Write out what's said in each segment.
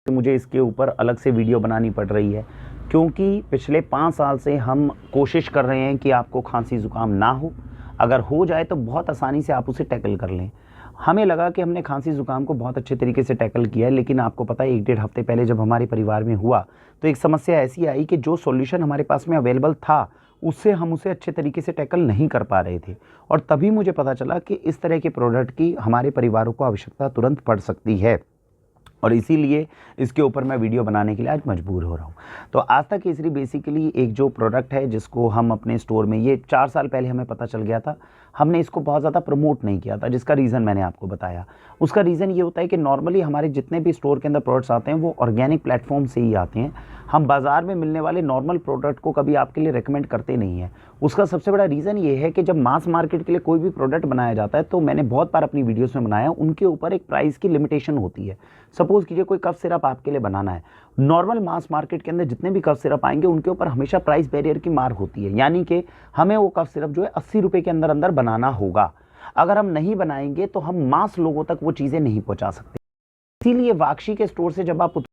तो मुझे इसके ऊपर अलग से वीडियो बनानी पड़ रही है, क्योंकि पिछले 5 साल से हम कोशिश कर रहे हैं कि आपको खांसी ज़ुकाम ना हो। अगर हो जाए तो बहुत आसानी से आप उसे टैकल कर लें। हमें लगा कि हमने खांसी ज़ुकाम को बहुत अच्छे तरीके से टैकल किया है, लेकिन आपको पता है 1 डेढ़ हफ्ते पहले जब हमारे परिवार में हुआ, तो एक समस्या ऐसी आई कि जो सॉल्यूशन हमारे पास में अवेलेबल था, उससे हम उसे अच्छे तरीके से टैकल नहीं कर पा रहे थे। और तभी मुझे पता चला कि इस तरह के प्रोडक्ट की हमारे परिवारों को आवश्यकता तुरंत पड़ सकती है, और इसीलिए इसके ऊपर मैं वीडियो बनाने के लिए आज मजबूर हो रहा हूँ। तो आज तक केसरी बेसिकली एक जो प्रोडक्ट है जिसको हम अपने स्टोर में, ये 4 साल पहले हमें पता चल गया था, हमने इसको बहुत ज़्यादा प्रमोट नहीं किया था, जिसका रीज़न मैंने आपको बताया। उसका रीज़न ये होता है कि नॉर्मली हमारे जितने भी स्टोर के अंदर प्रोडक्ट्स आते हैं वो ऑर्गेनिक प्लेटफॉर्म से ही आते हैं। हम बाज़ार में मिलने वाले नॉर्मल प्रोडक्ट को कभी आपके लिए रिकमेंड करते नहीं हैं। उसका सबसे बड़ा रीज़न ये है कि जब मास मार्केट के लिए कोई भी प्रोडक्ट बनाया जाता है, तो मैंने बहुत बार अपनी वीडियोस में बनाया, उनके ऊपर एक प्राइस की लिमिटेशन होती है। सपोज़ कीजिए कोई कफ सिरप आपके लिए बनाना है, नॉर्मल मास मार्केट के अंदर जितने भी कफ सिरप आएंगे उनके ऊपर हमेशा प्राइस बैरियर की मार होती है, यानी कि हमें वो कफ सिरप जो है 80 रुपये के अंदर अंदर बनाना होगा। अगर हम नहीं बनाएंगे तो हम मास लोगों तक वो चीज़ें नहीं पहुँचा सकते। इसीलिए वाक्षी के स्टोर से जब आप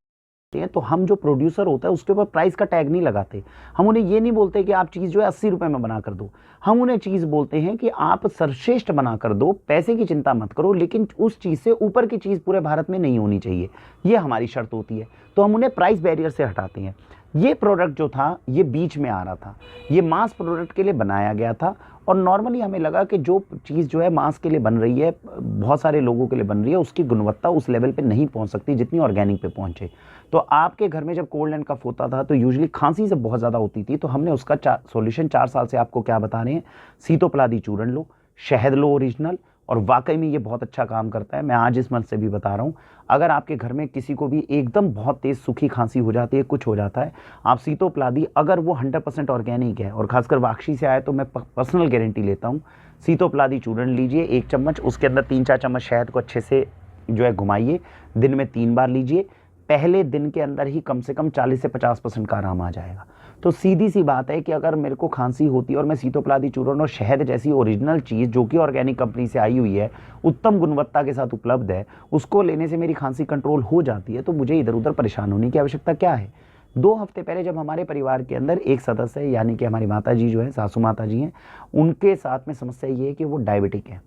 हैं तो हम जो प्रोड्यूसर होता है उसके ऊपर प्राइस का टैग नहीं लगाते। हम उन्हें ये नहीं बोलते कि आप चीज़ जो है 80 रुपये में बना कर दो। हम उन्हें चीज़ बोलते हैं कि आप सर्वश्रेष्ठ बना कर दो, पैसे की चिंता मत करो, लेकिन उस चीज़ से ऊपर की चीज़ पूरे भारत में नहीं होनी चाहिए, ये हमारी शर्त होती है। तो हम उन्हें प्राइस बैरियर से हटाते हैं। ये प्रोडक्ट जो था ये बीच में आ रहा था, ये मास प्रोडक्ट के लिए बनाया गया था, और नॉर्मली हमें लगा कि जो चीज़ जो है मास के लिए बन रही है, बहुत सारे लोगों के लिए बन रही है, उसकी गुणवत्ता उस लेवल पे नहीं पहुंच सकती जितनी ऑर्गेनिक पे पहुंचे। तो आपके घर में जब कोल्ड एंड कफ होता था तो यूजुअली खांसी से बहुत ज़्यादा होती थी, तो हमने उसका सॉल्यूशन 4 साल से आपको क्या बता रहे हैं, सीतोपलादी चूर्ण लो, शहद लो ओरिजिनल, और वाकई में ये बहुत अच्छा काम करता है। मैं आज इस मंथ से भी बता रहा हूँ, अगर आपके घर में किसी को भी एकदम बहुत तेज़ सूखी खांसी हो जाती है, कुछ हो जाता है, आप सीतोपलादी, अगर वो 100% ऑर्गेनिक है और खासकर वाक्षी से आए तो मैं पर्सनल गारंटी लेता हूँ, सीतोपलादी चूर्ण लीजिए 1 चम्मच, उसके अंदर 3-4 चम्मच शहद को अच्छे से जो है घुमाइए, दिन में 3 बार लीजिए। पहले दिन के अंदर ही कम से कम 40 से 50% का आराम आ जाएगा। तो सीधी सी बात है कि अगर मेरे को खांसी होती है और मैं सीतोपलादी चूर्ण और शहद जैसी ओरिजिनल चीज़ जो कि ऑर्गेनिक कंपनी से आई हुई है, उत्तम गुणवत्ता के साथ उपलब्ध है, उसको लेने से मेरी खांसी कंट्रोल हो जाती है, तो मुझे इधर उधर परेशान होने की आवश्यकता क्या है। 2 हफ्ते पहले जब हमारे परिवार के अंदर एक सदस्य है, यानी कि हमारी माता जी जो है, सासू माता जी हैं, उनके साथ में समस्या ये है कि वो डायबिटिक है।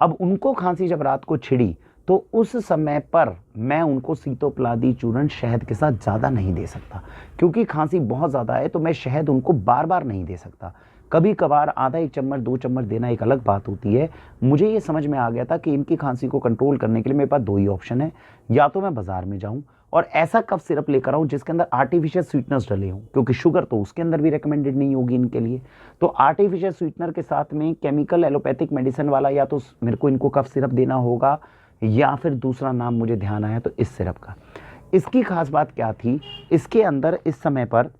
अब उनको खांसी जब रात को छिड़ी तो उस समय पर मैं उनको सीतोपलादी चूर्ण शहद के साथ ज़्यादा नहीं दे सकता, क्योंकि खांसी बहुत ज़्यादा है, तो मैं शहद उनको बार बार नहीं दे सकता। कभी कभार आधा 1 चम्मच 2 चम्मच देना एक अलग बात होती है। मुझे ये समझ में आ गया था कि इनकी खांसी को कंट्रोल करने के लिए मेरे पास 2 ही ऑप्शन है, या तो मैं बाजार में जाऊँ और ऐसा कफ सिरप लेकर आऊँ जिसके अंदर आर्टिफिशियल स्वीटनर्स डले हों, क्योंकि शुगर तो उसके अंदर भी रिकमेंडेड नहीं होगी इनके लिए। तो आर्टिफिशियल स्वीटनर के साथ में केमिकल एलोपैथिक मेडिसिन वाला, या तो मेरे को इनको कफ सिरप देना होगा, या फिर दूसरा नाम मुझे ध्यान आया तो इस सिरप का। इसकी खास बात क्या थी, इसके अंदर इस समय पर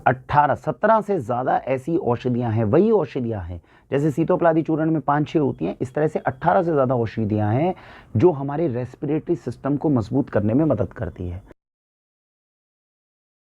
18-17 से ज़्यादा ऐसी औषधियां हैं, वही औषधियां हैं जैसे सीतोपलादी चूर्ण में 5-6 होती हैं, इस तरह से 18 से ज़्यादा औषधियां हैं जो हमारे रेस्पिरेटरी सिस्टम को मजबूत करने में मदद करती है।